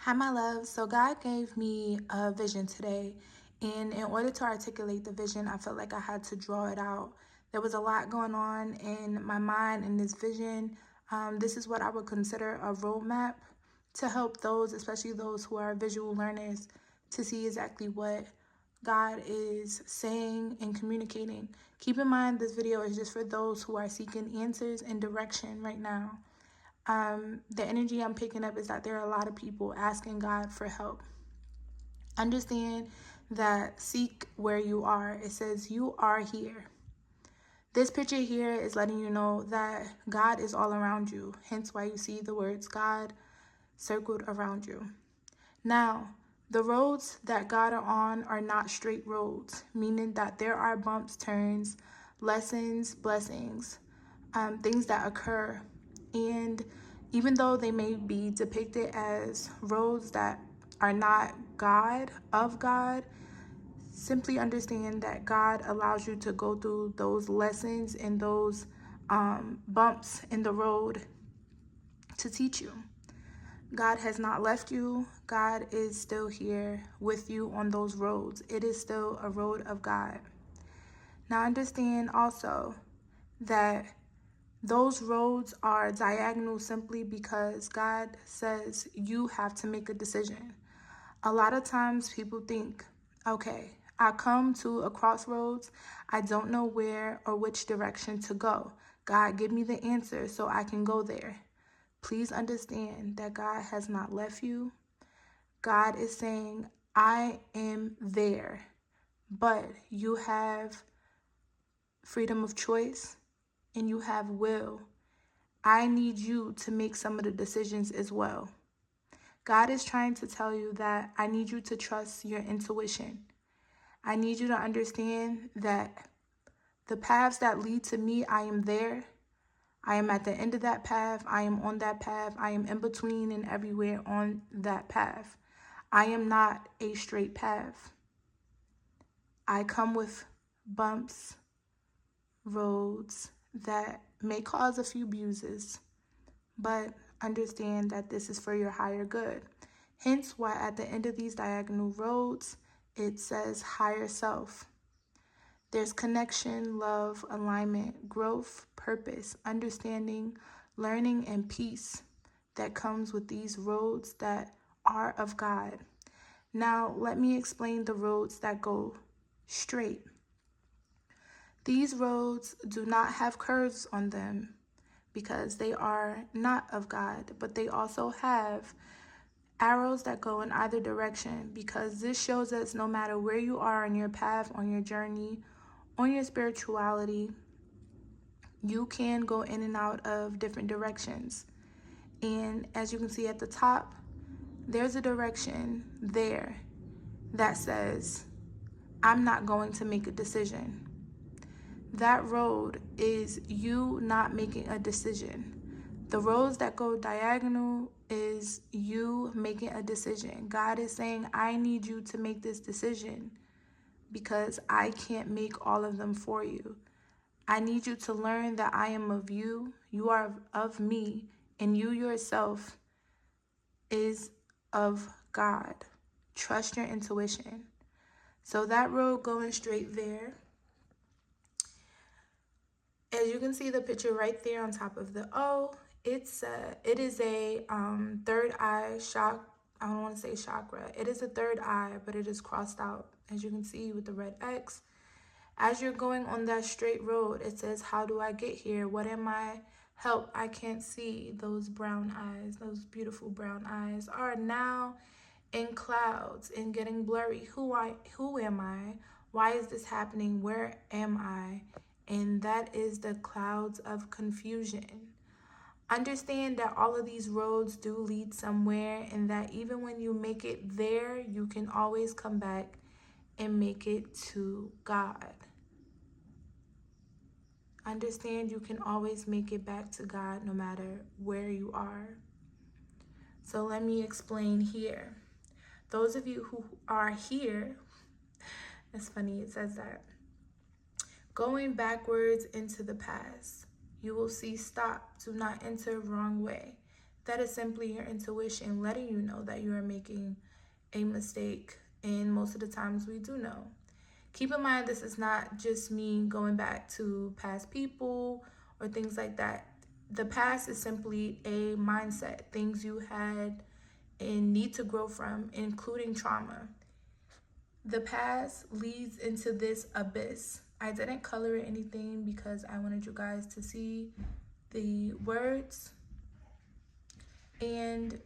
Hi, my love. So, God gave me a vision today, and in order to articulate the vision, I felt like I had to draw it out. There was a lot going on in my mind in this vision. This is what I would consider a roadmap to help those, especially those who are visual learners, to see exactly what God is saying and communicating. Keep in mind, this video is just for those who are seeking answers and direction right now. The energy I'm picking up is that there are a lot of people asking God for help. Understand that seek where you are. It says you are here. This picture here is letting you know that God is all around you. Hence why you see the words God circled around you. Now, the roads that God are on are not straight roads, meaning that there are bumps, turns, lessons, blessings, things that occur. And even though they may be depicted as roads that are not God, of God, simply understand that God allows you to go through those lessons and those bumps in the road to teach you. God has not left you. God is still here with you on those roads. It is still a road of God. Now understand also that those roads are diagonal simply because God says you have to make a decision. A lot of times people think, okay, I come to a crossroads. I don't know where or which direction to go. God, give me the answer so I can go there. Please understand that God has not left you. God is saying, I am there, but you have freedom of choice and you have will. I need you to make some of the decisions as well. God is trying to tell you that I need you to trust your intuition. I need you to understand that the paths that lead to me, I am there. I am at the end of that path. I am on that path. I am in between and everywhere on that path. I am not a straight path. I come with bumps, roads that may cause a few bruises, but understand that this is for your higher good. Hence why at the end of these diagonal roads, it says higher self. There's connection, love, alignment, growth, purpose, understanding, learning, and peace that comes with these roads that are of God. Now, let me explain the roads that go straight. These roads do not have curves on them because they are not of God, but they also have arrows that go in either direction because this shows us no matter where you are on your path, on your journey, on your spirituality, you can go in and out of different directions. And as you can see at the top, there's a direction there that says, I'm not going to make a decision. That road is you not making a decision. The roads that go diagonal is you making a decision. God is saying, I need you to make this decision because I can't make all of them for you. I need you to learn that I am of you, you are of me, and you yourself is of God. Trust your intuition. So that road going straight there, as you can see the picture right there on top of the O, it is a third eye shock. I don't want to say chakra. It is a third eye, but it is crossed out, as you can see with the red X. As you're going on that straight road, it says, how do I get here? What am I? Help, I can't see. Those brown eyes, those beautiful brown eyes are now in clouds and getting blurry. Who am I? Why is this happening? Where am I? And that is the clouds of confusion. Understand that all of these roads do lead somewhere, and that even when you make it there, you can always come back and make it to God. Understand you can always make it back to God no matter where you are. So let me explain here. Those of you who are here, it's funny it says that, going backwards into the past, you will see stop, do not enter, wrong way. That is simply your intuition letting you know that you are making a mistake, and most of the times we do know. Keep in mind, this is not just me going back to past people or things like that. The past is simply a mindset, things you had and need to grow from, including trauma. The past leads into this abyss. I didn't color it anything because I wanted you guys to see the words. And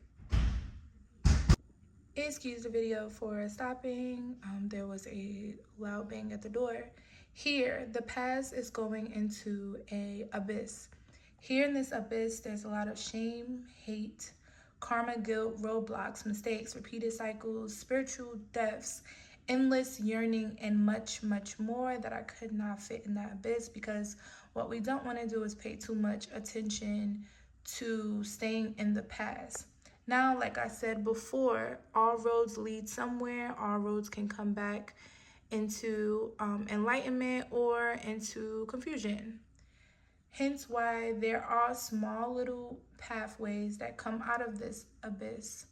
excuse the video for stopping. There was a loud bang at the door. Here, the past is going into a abyss. Here in this abyss, there's a lot of shame, hate, karma, guilt, roadblocks, mistakes, repeated cycles, spiritual deaths, endless yearning, and much, much more that I could not fit in that abyss, because what we don't want to do is pay too much attention to staying in the past. Now, like I said before, all roads lead somewhere. All roads can come back into enlightenment or into confusion. Hence why there are small little pathways that come out of this abyss.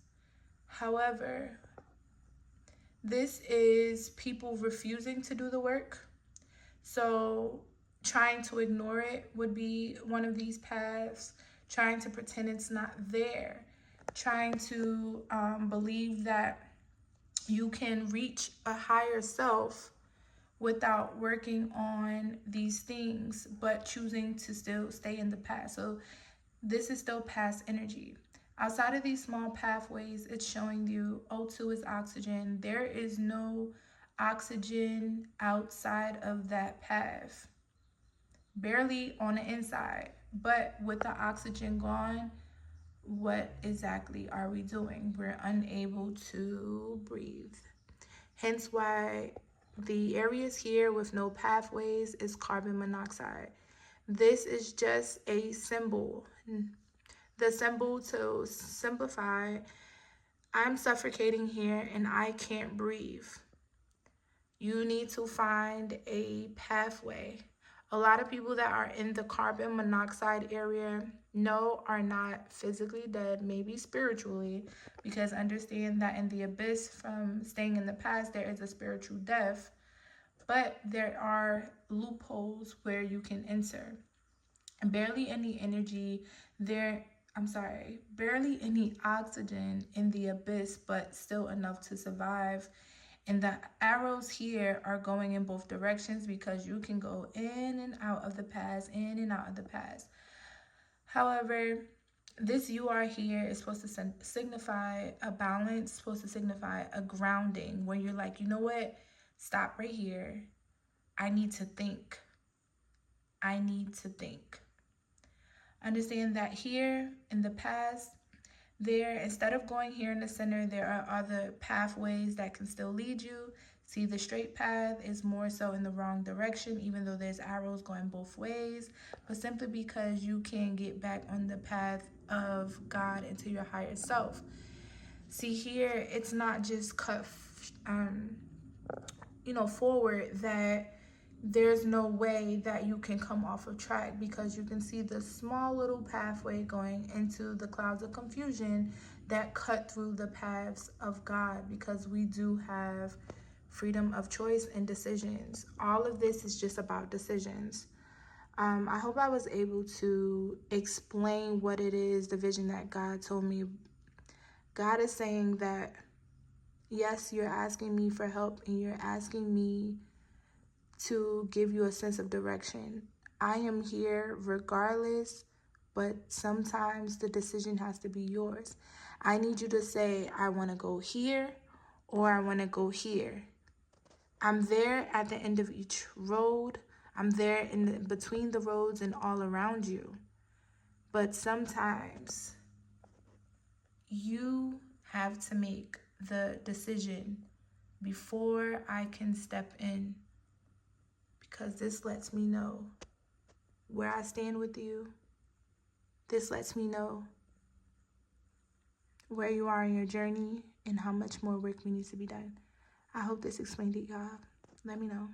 However, this is people refusing to do the work. So trying to ignore it would be one of these paths. Trying to pretend it's not there. Trying to believe that you can reach a higher self without working on these things, but choosing to still stay in the past. So this is still past energy. Outside of these small pathways, it's showing you O2 is oxygen. There is no oxygen outside of that path. Barely on the inside. But with the oxygen gone, what exactly are we doing? We're unable to breathe. Hence why the areas here with no pathways is carbon monoxide. This is just a symbol. The symbol to simplify, I'm suffocating here and I can't breathe. You need to find a pathway. A lot of people that are in the carbon monoxide area, no, are not physically dead, maybe spiritually, because understand that in the abyss from staying in the past, there is a spiritual death, but there are loopholes where you can enter. Barely any energy there, barely any oxygen in the abyss, but still enough to survive. And the arrows here are going in both directions because you can go in and out of the past, in and out of the past. However, this you are here is supposed to signify a balance, supposed to signify a grounding where you're like, you know what? Stop right here. I need to think. I need to think. Understand that here in the past, there, instead of going here in the center, there are other pathways that can still lead you. See, the straight path is more so in the wrong direction, even though there's arrows going both ways, but simply because you can get back on the path of God into your higher self. See, here, it's not just cut, forward, that there's no way that you can come off of track, because you can see the small little pathway going into the clouds of confusion that cut through the paths of God, because we do have freedom of choice and decisions. All of this is just about decisions. I hope I was able to explain what it is, the vision that God told me. God is saying that, yes, you're asking me for help and you're asking me to give you a sense of direction. I am here regardless, but sometimes the decision has to be yours. I need you to say, I want to go here or I want to go here. I'm there at the end of each road. I'm there in between the roads and all around you. But sometimes you have to make the decision before I can step in, because this lets me know where I stand with you. This lets me know where you are in your journey and how much more work we need to be done. I hope this explained it, y'all. Let me know.